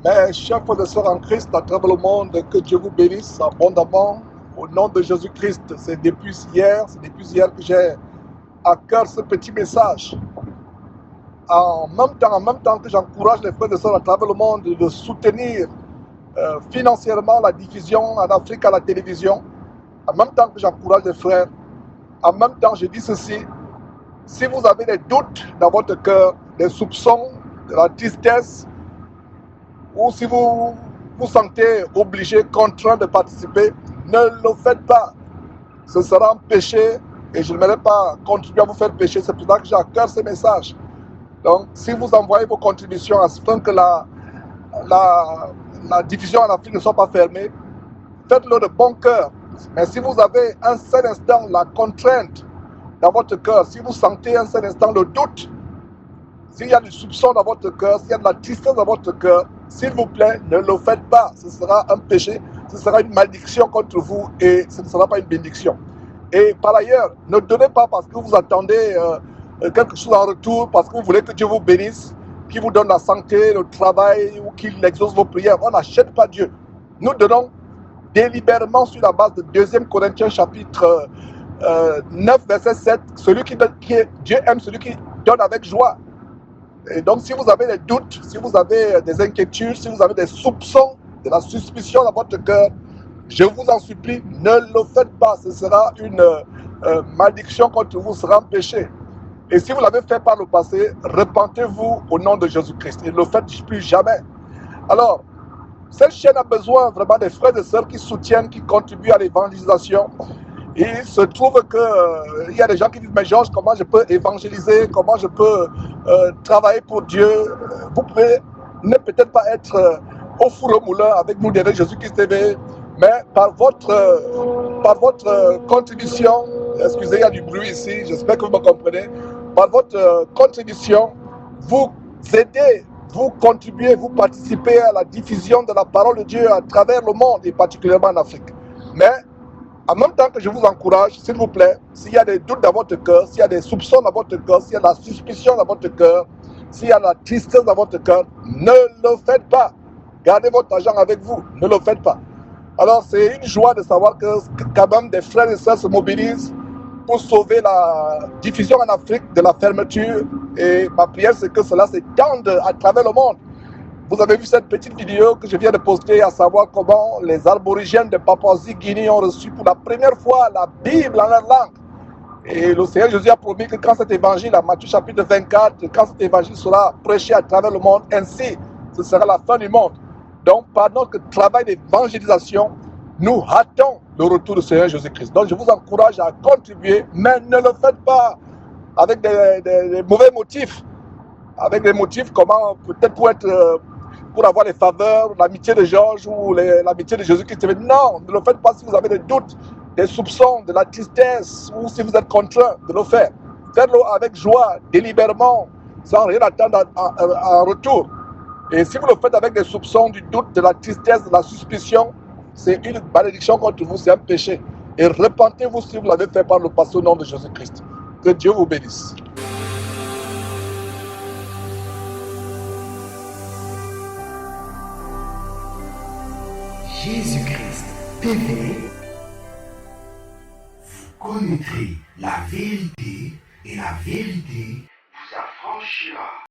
Mes chers frères et sœurs en Christ, à travers le monde, que Dieu vous bénisse abondamment. Au nom de Jésus-Christ, c'est depuis hier que j'ai à cœur ce petit message. En même temps que j'encourage les frères et sœurs à travers le monde de soutenir financièrement la diffusion en Afrique à la télévision, en même temps que j'encourage les frères, en même temps je dis ceci: si vous avez des doutes dans votre cœur, des soupçons, de la tristesse, ou si vous vous sentez obligé, contraint de participer, ne le faites pas. Ce sera un péché et je n'aimerais pas contribuer à vous faire pécher. C'est pour ça que j'ai à cœur ce message. Donc, si vous envoyez vos contributions afin que la diffusion en Afrique ne soit pas fermée, faites-le de bon cœur. Mais si vous avez un seul instant la contrainte dans votre cœur, si vous sentez un seul instant le doute, s'il y a du soupçon dans votre cœur, s'il y a de la tristesse dans votre cœur, s'il vous plaît, ne le faites pas. Ce sera un péché, ce sera une malédiction contre vous et ce ne sera pas une bénédiction. Et par ailleurs, ne donnez pas parce que vous attendez quelque chose en retour, parce que vous voulez que Dieu vous bénisse, qu'il vous donne la santé, le travail ou qu'il exauce vos prières. On n'achète pas Dieu. Nous donnons délibérément sur la base de 2 Corinthiens chapitre 9, verset 7. Dieu aime celui qui donne avec joie. Et donc, si vous avez des doutes, si vous avez des inquiétudes, si vous avez des soupçons, de la suspicion dans votre cœur, je vous en supplie, ne le faites pas. Ce sera une malédiction contre vous, ce sera un péché. Et si vous l'avez fait par le passé, repentez-vous au nom de Jésus-Christ. Et ne le faites plus jamais. Alors, cette chaîne a besoin vraiment des frères et sœurs qui soutiennent, qui contribuent à l'évangélisation. Et il se trouve qu'il y a des gens qui disent: mais Georges, comment je peux évangéliser, comment je peux travailler pour Dieu? Vous pouvez ne peut-être pas être au four au moulin avec nous derrière Jésus-Christ TV, mais par votre contribution, excusez, il y a du bruit ici, j'espère que vous me comprenez, par votre contribution, vous aidez, vous contribuez, vous participez à la diffusion de la parole de Dieu à travers le monde et particulièrement en Afrique. Mais en même temps que je vous encourage, s'il vous plaît, s'il y a des doutes dans votre cœur, s'il y a des soupçons dans votre cœur, s'il y a de la suspicion dans votre cœur, s'il y a de la tristesse dans votre cœur, ne le faites pas. Gardez votre argent avec vous, ne le faites pas. Alors c'est une joie de savoir que quand même des frères et sœurs se mobilisent pour sauver la diffusion en Afrique de la fermeture. Et ma prière, c'est que cela s'étende à travers le monde. Vous avez vu cette petite vidéo que je viens de poster, à savoir comment les aborigènes de Papouasie-Guinée ont reçu pour la première fois la Bible en leur langue. Et le Seigneur Jésus a promis que quand cet évangile, à Matthieu chapitre 24, quand cet évangile sera prêché à travers le monde, ainsi, ce sera la fin du monde. Donc, par notre travail d'évangélisation, nous hâtons le retour du Seigneur Jésus-Christ. Donc, je vous encourage à contribuer, mais ne le faites pas avec des mauvais motifs. Avec des motifs comment, peut-être pour avoir les faveurs, l'amitié de Georges ou l'amitié de Jésus-Christ. Non, ne le faites pas si vous avez des doutes, des soupçons, de la tristesse, ou si vous êtes contraint de le faire. Faites-le avec joie, délibérément, sans rien attendre en retour. Et si vous le faites avec des soupçons, du doute, de la tristesse, de la suspicion, c'est une malédiction contre vous, c'est un péché. Et repentez-vous si vous l'avez fait par le passé au nom de Jésus-Christ. Que Dieu vous bénisse. Jésus-Christ TV, vous connaîtrez la vérité et la vérité